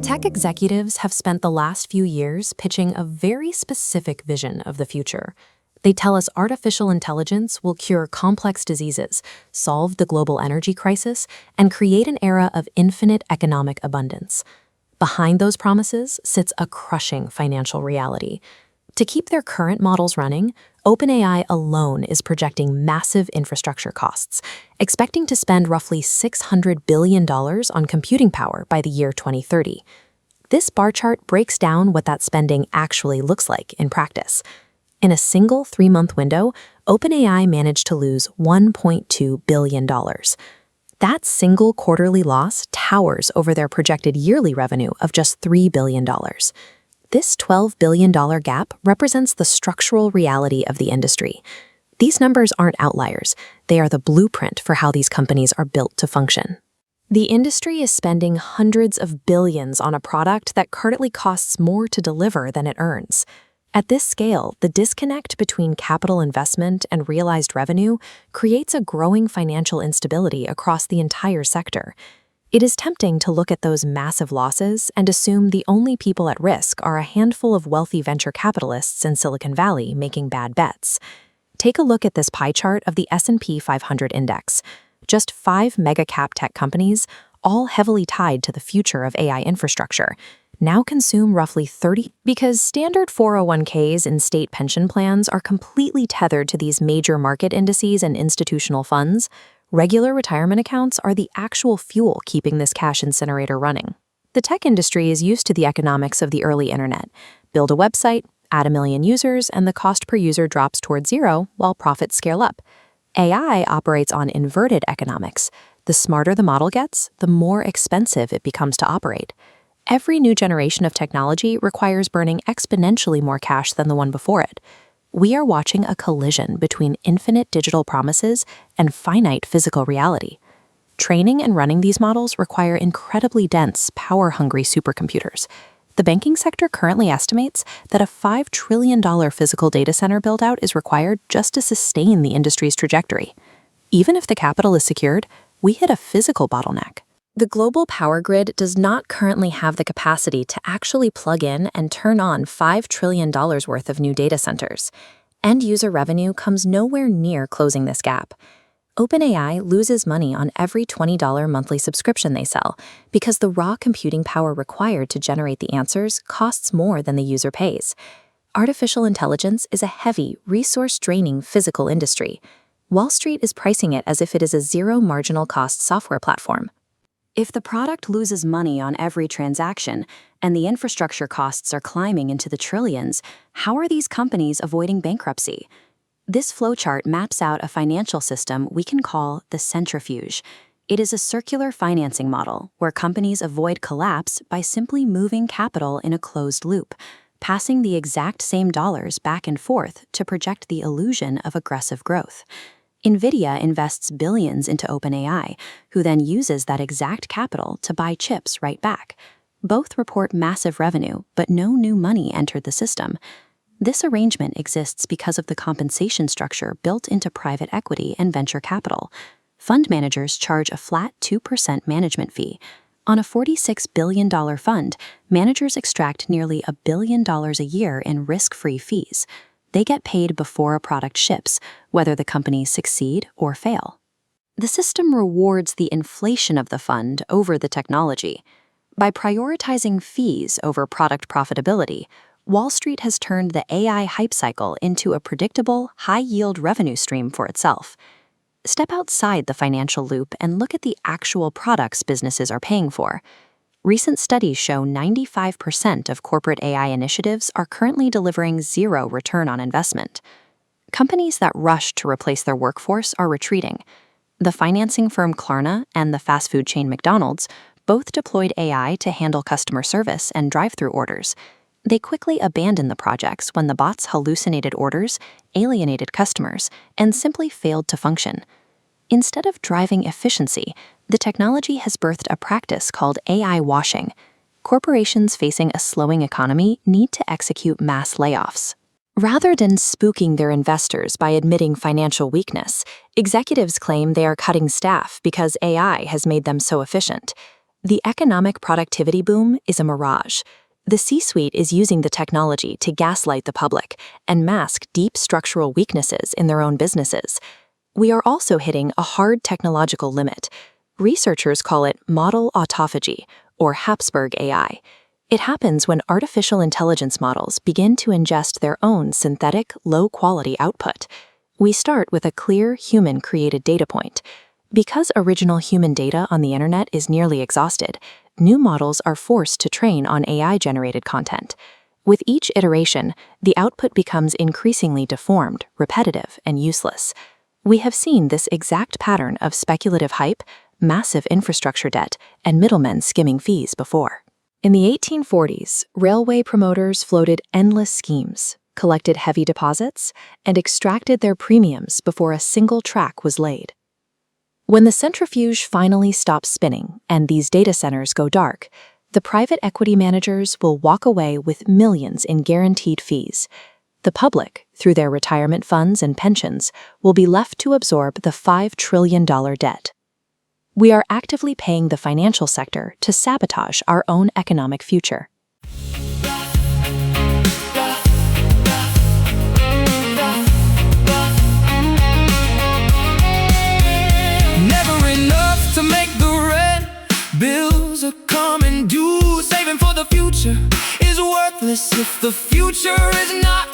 Tech executives have spent the last few years pitching a very specific vision of the future. They tell us artificial intelligence will cure complex diseases, solve the global energy crisis, and create an era of infinite economic abundance. Behind those promises sits a crushing financial reality. To keep their current models running, OpenAI alone is projecting massive infrastructure costs, expecting to spend roughly $600 billion on computing power by the year 2030. This bar chart breaks down what that spending actually looks like in practice. In a single 3-month window, OpenAI managed to lose $1.2 billion. That single quarterly loss towers over their projected yearly revenue of just $3 billion. This $12 billion gap represents the structural reality of the industry. These numbers aren't outliers. They are the blueprint for how these companies are built to function. The industry is spending hundreds of billions on a product that currently costs more to deliver than it earns. At this scale, the disconnect between capital investment and realized revenue creates a growing financial instability across the entire sector. It is tempting to look at those massive losses and assume the only people at risk are a handful of wealthy venture capitalists in Silicon Valley making bad bets. Take a look at this pie chart of the S&P 500 index. Just 5 mega-cap tech companies, all heavily tied to the future of AI infrastructure, now consume roughly 30%. Because standard 401ks and state pension plans are completely tethered to these major market indices and institutional funds, regular retirement accounts are the actual fuel keeping this cash incinerator running. The tech industry is used to the economics of the early internet. Build a website, add 1 million users, and the cost per user drops towards zero while profits scale up. AI operates on inverted economics. The smarter the model gets, the more expensive it becomes to operate. Every new generation of technology requires burning exponentially more cash than the one before it. We are watching a collision between infinite digital promises and finite physical reality. Training and running these models require incredibly dense, power-hungry supercomputers. The banking sector currently estimates that a $5 trillion physical data center build-out is required just to sustain the industry's trajectory. Even if the capital is secured, we hit a physical bottleneck. The global power grid does not currently have the capacity to actually plug in and turn on $5 trillion worth of new data centers. End-user revenue comes nowhere near closing this gap. OpenAI loses money on every $20 monthly subscription they sell because the raw computing power required to generate the answers costs more than the user pays. Artificial intelligence is a heavy, resource-draining physical industry. Wall Street is pricing it as if it is a zero marginal cost software platform. If the product loses money on every transaction and the infrastructure costs are climbing into the trillions, how are these companies avoiding bankruptcy? This flowchart maps out a financial system we can call the centrifuge. It is a circular financing model where companies avoid collapse by simply moving capital in a closed loop, passing the exact same dollars back and forth to project the illusion of aggressive growth. NVIDIA invests billions into OpenAI, who then uses that exact capital to buy chips right back. Both report massive revenue, but no new money entered the system. This arrangement exists because of the compensation structure built into private equity and venture capital. Fund managers charge a flat 2% management fee. On a $46 billion fund, managers extract nearly $1 billion a year in risk-free fees. They get paid before a product ships, whether the companies succeed or fail. The system rewards the inflation of the fund over the technology. By prioritizing fees over product profitability, Wall Street has turned the AI hype cycle into a predictable, high-yield revenue stream for itself. Step outside the financial loop and look at the actual products businesses are paying for. Recent studies show 95% of corporate AI initiatives are currently delivering zero return on investment. Companies that rush to replace their workforce are retreating. The financing firm Klarna and the fast food chain McDonald's both deployed AI to handle customer service and drive-through orders. They quickly abandoned the projects when the bots hallucinated orders, alienated customers, and simply failed to function. Instead of driving efficiency, the technology has birthed a practice called AI washing. Corporations facing a slowing economy need to execute mass layoffs. Rather than spooking their investors by admitting financial weakness, Executives claim they are cutting staff because AI has made them so efficient. The economic productivity boom is a mirage. The C-suite is using the technology to gaslight the public and mask deep structural weaknesses in their own businesses. We are also hitting a hard technological limit. Researchers call it model autophagy, or Habsburg AI. It happens when artificial intelligence models begin to ingest their own synthetic, low-quality output. We start with a clear, human-created data point. Because original human data on the internet is nearly exhausted, new models are forced to train on AI-generated content. With each iteration, the output becomes increasingly deformed, repetitive, and useless. We have seen this exact pattern of speculative hype, massive infrastructure debt, and middlemen skimming fees before. In the 1840s, railway promoters floated endless schemes, collected heavy deposits, and extracted their premiums before a single track was laid. When the centrifuge finally stops spinning and these data centers go dark, the private equity managers will walk away with millions in guaranteed fees. The public, through their retirement funds and pensions, will be left to absorb the $5 trillion debt. We are actively paying the financial sector to sabotage our own economic future. Never enough to make the rent. Bills are coming due. Saving for the future is worthless if the future is not